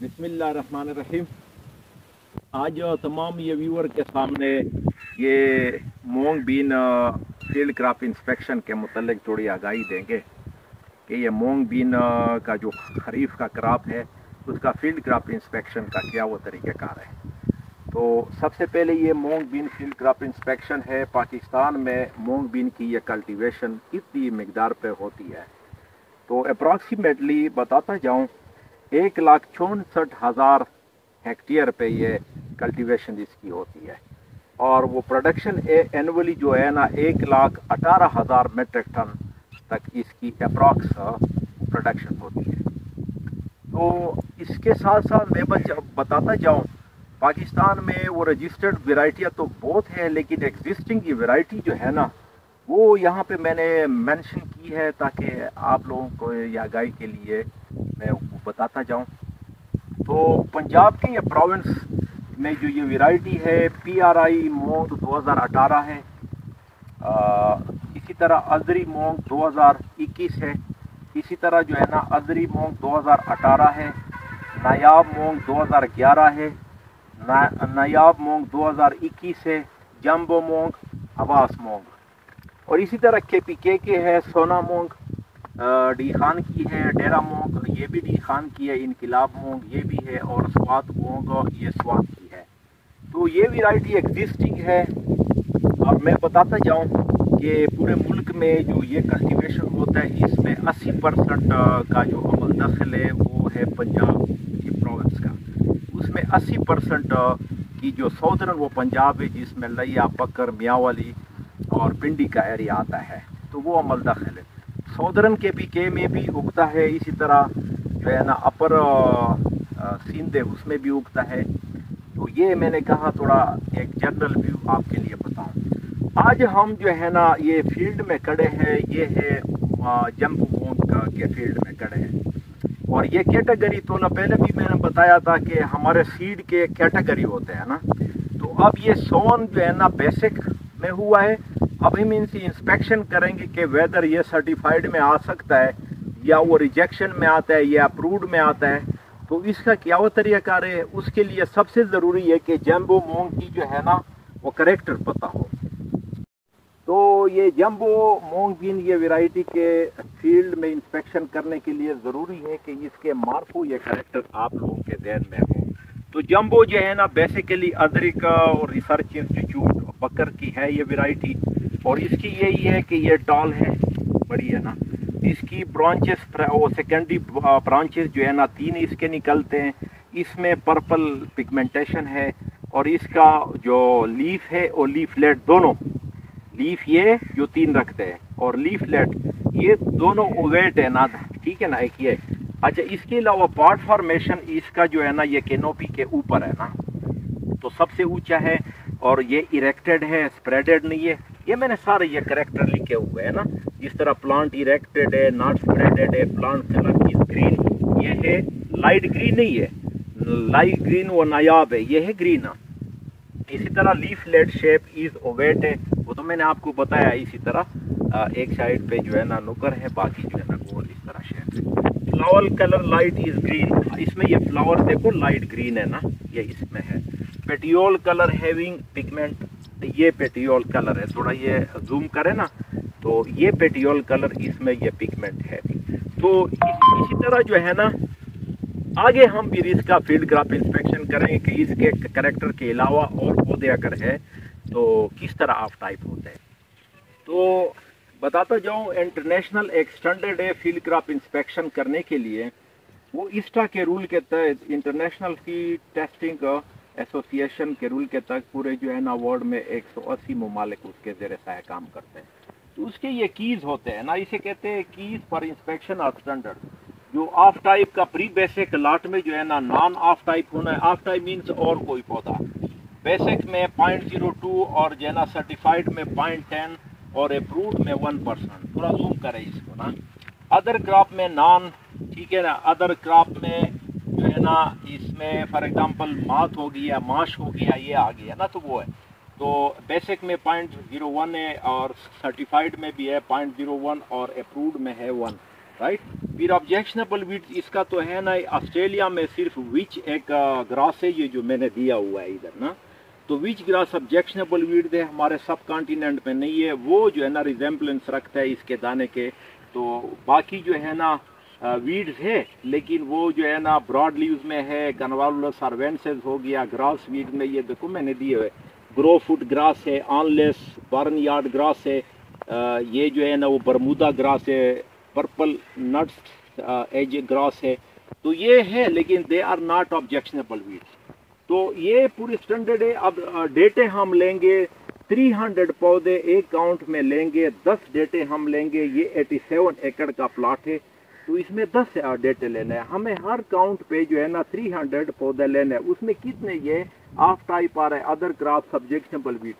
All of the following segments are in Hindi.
बिस्मिल्लाहिर्रहमानिर्रहीम। आज तमाम ये व्यूअर के सामने ये मोंग बीन फील्ड क्रॉप इंस्पेक्शन के मुतल्लिक थोड़ी आगाही देंगे कि ये मोंग बीन का जो खरीफ का क्रॉप है उसका फील्ड क्रॉप इंस्पेक्शन का क्या वो तरीक़ाकार है। तो सबसे पहले ये मोंग बीन फील्ड क्रॉप इंस्पेक्शन है। पाकिस्तान में मोंग बीन की ये कल्टीवेशन कितनी मकदार पे होती है, तो अप्रॉक्सीमेटली बताता जाऊँ 1,64,000 हेक्टेयर पे ये कल्टीवेशन इसकी होती है। और वो प्रोडक्शन एनुअली जो है ना 1,18,000 मेट्रिक टन तक इसकी अप्रॉक्स प्रोडक्शन होती है। तो इसके साथ साथ मैं बताता जाऊँ, पाकिस्तान में वो रजिस्टर्ड वेराइटियाँ तो बहुत हैं, लेकिन एग्जिस्टिंग की वैरायटी जो है ना वो यहाँ पे मैंने मेंशन की है ताकि आप लोगों को या आगाही के लिए मैं वो बताता जाऊँ। तो पंजाब के ये प्रोविंस में जो ये वैरायटी है PRI मोंग 2018 है। इसी तरह अजरी मोंग 2021 है। इसी तरह जो है ना अजरी मोंग 2018 है। नायाब मोंग 2011 है। नायाब मोंग 2021 है। जम्बो मोंग, आवास मोंग। और इसी तरह KPK के है सोना मोंग, डी खान की है डेरा मोंग, ये भी डी खान की है। इनकलाब मोंग ये भी है, और स्वात मोंग ये स्वात की है। तो ये वैरायटी एग्जिस्टिंग है। अब मैं बताता जाऊँ कि पूरे मुल्क में जो ये कल्टीवेशन होता है इसमें 80% का जो अमल दखल है वो है पंजाब की प्रोविंस का। उसमें 80% की जो सौदर्न वो पंजाब है जिसमें लिया, बकर, मियाँवाली और पिंडी का एरिया आता है, तो वो अमल दखल है। सौदर्न KPK में भी उगता है। इसी तरह जो है ना अपर सिंध है उसमें भी उगता है। तो ये मैंने कहा थोड़ा एक जनरल व्यू आपके लिए बताऊं। आज हम जो है ना ये फील्ड में खड़े हैं, ये है जम्बो मोंग के फील्ड में खड़े हैं। और ये कैटेगरी तो ना पहले भी मैंने बताया था कि हमारे सीड के कैटेगरी होते हैं ना। तो अब ये सोन जो है ना बेसिक में हुआ है। अब हम इनसे इंस्पेक्शन करेंगे कि वेदर ये सर्टिफाइड में आ सकता है या वो रिजेक्शन में आता है या अप्रूव्ड में आता है। तो इसका क्या वो तरीक़ाकार है, उसके लिए सबसे ज़रूरी है कि जम्बो मोंग की जो है ना वो करेक्टर पता हो। तो ये जम्बो मोंग बीन ये वैरायटी के फील्ड में इंस्पेक्शन करने के लिए ज़रूरी है कि इसके मार्फू ये करेक्टर आप लोगों के ध्यान में हो। तो जम्बो जो है ना बेसिकली अदरिक और रिसर्च इंस्टीट्यूट बकर की है ये वैरायटी। और इसकी यही है कि ये टॉल है, बड़ी है ना। इसकी ब्रांचेस वो सेकेंडरी ब्रांचेस जो है ना 3 इसके निकलते हैं। इसमें पर्पल पिगमेंटेशन है। और इसका जो लीफ है और लीफलेट दोनों, लीफ ये जो 3 रखते हैं और लीफलेट ये दोनों ओवेट है ना, ठीक है ना। एक ये अच्छा, इसके अलावा पार्ट फॉर्मेशन इसका जो है ना ये कैनोपी के ऊपर है ना, तो सबसे ऊंचा है। और ये इरेक्टेड है, स्प्रेडेड नहीं है। ये मैंने सारे ये करेक्टर लिखे हुए हैं ना। जिस तरह प्लांट इरेक्टेड है, नॉट स्प्रेडेड है, प्लांट कलर इज ग्रीन, ये है लाइट ग्रीन नहीं है, लाइट ग्रीन वो नायाब है, ये है ग्रीन। इसी तरह लीफलेट शेप इज ओवेट है, वो तो मैंने आपको बताया। इसी तरह एक साइड पे जो है ना नुकर है, बाकी जो है ना गोल इस तरह शेप है। Flower colour light is green, इसमें ये फ्लावर देखो लाइट ग्रीन है ना, ये इसमें है। पेटियोल कलर हैविंग पिगमेंट, ये पेटियोल कलर है, थोड़ा ये जूम करे ना तो ये पेटियोल कलर इसमें ये पिगमेंट है। तो इसी तरह जो है ना आगे हम फिर इसका फील्ड क्रॉप इंस्पेक्शन करेंगे कि इसके करेक्टर के अलावा और पौधे अगर है तो किस तरह ऑफ टाइप होते हैं। तो बताता जाऊँ, इंटरनेशनल एक स्टैंडर्ड है फील्ड क्रॉप इंस्पेक्शन करने के लिए। वो ISTA के रूल के तहत, इंटरनेशनल फीड टेस्टिंग एसोसिएशन के रूल के तहत पूरे जो है ना वर्ल्ड में 180 ममालिक उसके ज़ेरे साया काम करते हैं। तो उसके ये कीज़ होते हैं ना, इसे कहते हैं keys for inspection of standard. जो ऑफ टाइप का प्री बेसिक लाट में जो है ना नॉन ऑफ टाइप होना है। ऑफ टाइप मीन्स और कोई पौधा। बेसिक में 0.02 और जो है ना सर्टिफाइड में 0.10 और अप्रूव्ड में 1%। थोड़ा जूम करें इसको ना। अदर क्रॉप में नॉन, ठीक है ना। अदर क्रॉप में जो है ना इसमें फॉर एग्जांपल माथ हो गया, माश हो गया, ये आ गया ना, तो वो है। तो बेसिक में 0.01 है और सर्टिफाइड में भी है 0.01 और अप्रूव्ड में है 1। राइट। फिर ऑब्जेक्शनेबल वीड्स इसका तो है ना, ऑस्ट्रेलिया में सिर्फ विच एक ग्रास है, ये जो मैंने दिया हुआ है इधर ना, तो विच ग्रास ऑब्जेक्शनेबल वीड है, हमारे सब कॉन्टिनेंट में नहीं है, वो जो है ना रिजेम्बलेंस रखता है इसके दाने के। तो बाकी जो है ना वीड्स है, लेकिन वो जो है ना ब्रॉड लीव्स में है, कन्वालुलस आर्वेंसेस हो गया, ग्रास वीड में ये देखो मैंने दिए हुए, ग्रो फुट ग्रास है, ऑनलेस बर्न यार्ड ग्रास है, ये जो है ना वो बरमूदा ग्रास है, पर्पल नट्स एज ग्रास है। तो ये है, लेकिन they are not objectionable weeds. तो ये पूरी स्टैंडर्ड है। अब डेटे हम लेंगे 300 पौधे एक काउंट में लेंगे, 10 डेटे हम लेंगे। ये 87 एकड़ का प्लॉट है, तो इसमें 10 डेटे लेने हैं हमें। हर काउंट पे जो है ना 300 पौधे लेने हैं। उसमें कितने ये ऑफ टाइप आ रहे हैं, अदर क्रॉप ऑब्जेक्शनेबल वीड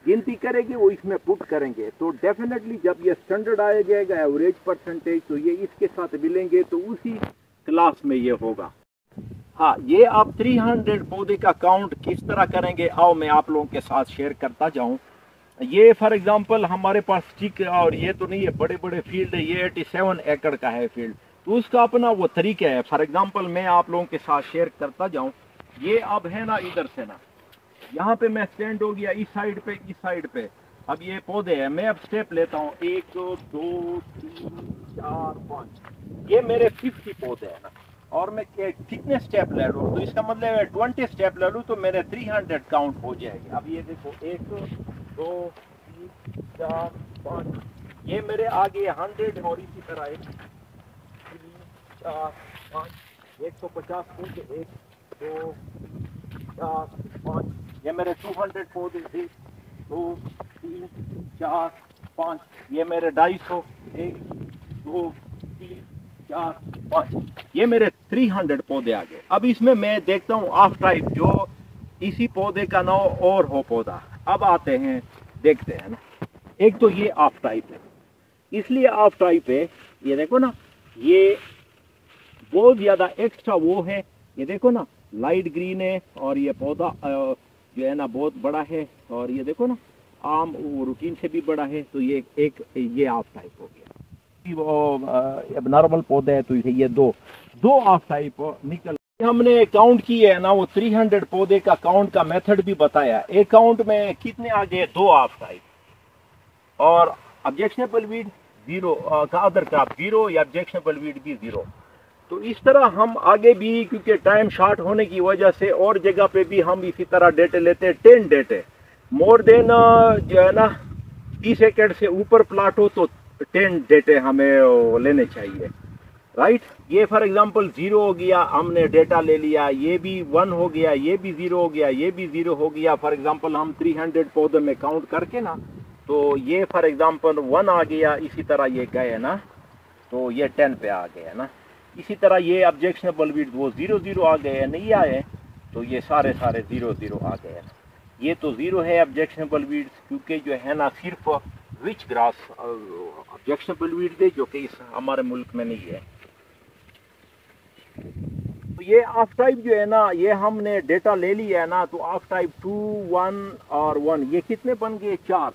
गिनती करेंगे, वो इसमें पुट करेंगे। तो डेफिनेटली जब ये स्टैंडर्ड आया जाएगा एवरेज परसेंटेज, तो ये इसके साथ मिलेंगे, तो उसी क्लास में ये होगा। हाँ, ये आप 300 पौधे का काउंट किस तरह करेंगे, आओ मैं आप लोगों के साथ शेयर करता जाऊं। ये फॉर एग्जांपल हमारे पास ठीक, और ये तो नहीं है बड़े बड़े फील्ड है, ये 87 एकड़ का है फील्ड, तो उसका अपना वो तरीका है। फॉर एग्जांपल मैं आप लोगों के साथ शेयर करता जाऊं। ये अब है ना इधर से ना, यहाँ पे मैं स्टैंड हो गया, इस साइड पे इस साइड पे, अब ये पौधे हैं। मैं अब स्टेप लेता हूँ, 1 2 3 4 5, ये मेरे 50 पौधे हैं ना, और मैं कितने स्टेप ले लूँ, तो इसका मतलब है 20 स्टेप ले लूँ तो मेरे 300 काउंट हो जाएगी। अब ये देखो 1 2 3 4 5, ये मेरे आगे 100, और इसी तरह 1 3 4 5, 150 पौधे, 1 2 4 5, ये मेरे 200 पौधे, 1 2 3 4 5, ये मेरे 250, 1 2 3 4 5, ये मेरे 300 पौधे आ गए। अब इसमें मैं देखता हूँ ऑफ टाइप, जो इसी पौधे का नाम और हो पौधा। अब आते हैं देखते हैं ना, एक तो ये ऑफ टाइप है, इसलिए ऑफ टाइप है। ये देखो ना, ये बहुत ज्यादा एक्स्ट्रा वो है, ये देखो ना लाइट ग्रीन है, और ये पौधा जो है ना बहुत बड़ा है, और ये देखो ना आम रूटीन से भी बड़ा है। तो ये एक ये ऑफ टाइप हो गया। अब नॉर्मल पौधे है, तो ये दो ऑफ टाइप निकल। हमने काउंट किए है ना, वो 300 पौधे का काउंट का मेथड भी बताया। एक काउंट में कितने आ गए, 2 ऑफ टाइप, और ऑब्जेक्शनेबल वीड 0 का अदर क्रॉप 0, या ऑब्जेक्शनेबल वीड भी 0। तो इस तरह हम आगे भी, क्योंकि टाइम शॉर्ट होने की वजह से, और जगह पे भी हम इसी तरह डेटे लेते हैं। 10 डेटे, मोर देन जो है ना 30 एकड़ से ऊपर प्लाट हो तो 10 डेटे हमें लेने चाहिए, राइट। ये फॉर एग्जांपल 0 हो गया, हमने डेटा ले लिया, ये भी 1 हो गया, ये भी 0 हो गया, ये भी 0 हो गया। फॉर एग्जांपल हम 300 पौधे में काउंट करके ना, तो ये फॉर एग्जांपल 1 आ गया, इसी तरह ये गए ना, तो ये 10 पे आ गया ना। इसी तरह ये ऑब्जेक्शनेबल वीड वो 0 0 आ गए, नहीं आए, तो ये सारे 0 0 आ गए। ये तो 0 है ऑब्जेक्शनेबल वीड, क्योंकि जो है ना सिर्फ विच ग्रास ऑब्जेक्शनेबल वीड है, जो कि इस हमारे मुल्क में नहीं है। तो ये ऑफ टाइप जो है ना, ये हमने डेटा ले लिया है ना, तो ऑफ टाइप 2 1 और 1, ये कितने बन गए, 4।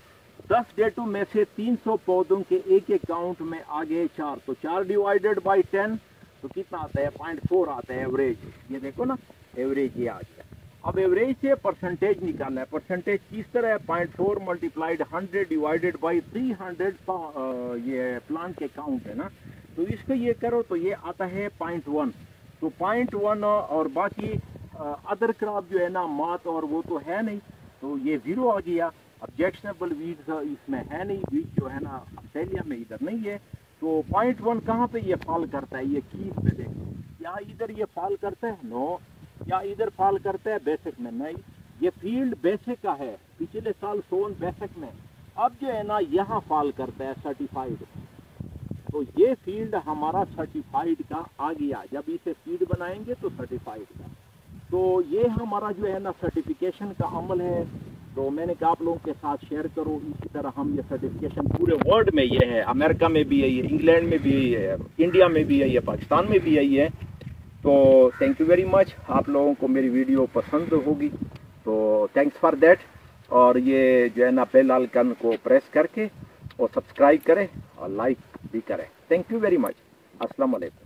10 डेटों में से 300 पौधों के एक एक काउंट में आ गए 4, तो 4 डिवाइडेड बाई 10, तो कितना आता है, 0.4 आता है एवरेज। ये देखो ना एवरेज ये आ गया। अब एवरेज से परसेंटेज निकालना है। परसेंटेज किस तरह है, 0.4 मल्टीप्लाइड 100 डिवाइडेड बाई 300 ये प्लांट के काउंट है ना, तो इसको ये करो तो ये आता है 0.1। तो 0.1 और बाकी अदर क्रॉप जो है ना मात और वो तो है नहीं, तो ये 0 आ गया। ऑब्जेक्शनेबल वीड्स इसमें है नहीं, वीड जो है ना ऑस्ट्रेलिया में इधर नहीं है। तो 0.1 कहाँ पे ये फॉल करता है, ये कीज पे देखो, या इधर ये फॉल करता है, नो, या इधर फॉल करता है बेसिक में, नहीं। ये फील्ड बेसिक का है, पिछले साल सोन बेसिक में, अब जो है ना यहाँ फॉल करता है सर्टिफाइड। तो ये फील्ड हमारा सर्टिफाइड का आ गया, जब इसे सीड बनाएंगे तो सर्टिफाइड का। तो ये हमारा जो है ना सर्टिफिकेशन का अमल है। तो मैंने कहा आप लोगों के साथ शेयर करो। इसी तरह हम ये सर्टिफिकेशन पूरे वर्ल्ड में ये है, अमेरिका में भी यही है, इंग्लैंड में भी यही है, इंडिया में भी यही है, पाकिस्तान में भी यही है। तो थैंक यू वेरी मच। आप लोगों को मेरी वीडियो पसंद होगी, तो थैंक्स फॉर दैट। और ये जो है ना बेल आइकन को प्रेस करके और सब्सक्राइब करें और लाइक भी करें। Thank you very much. अस्सलाम वालेकुम।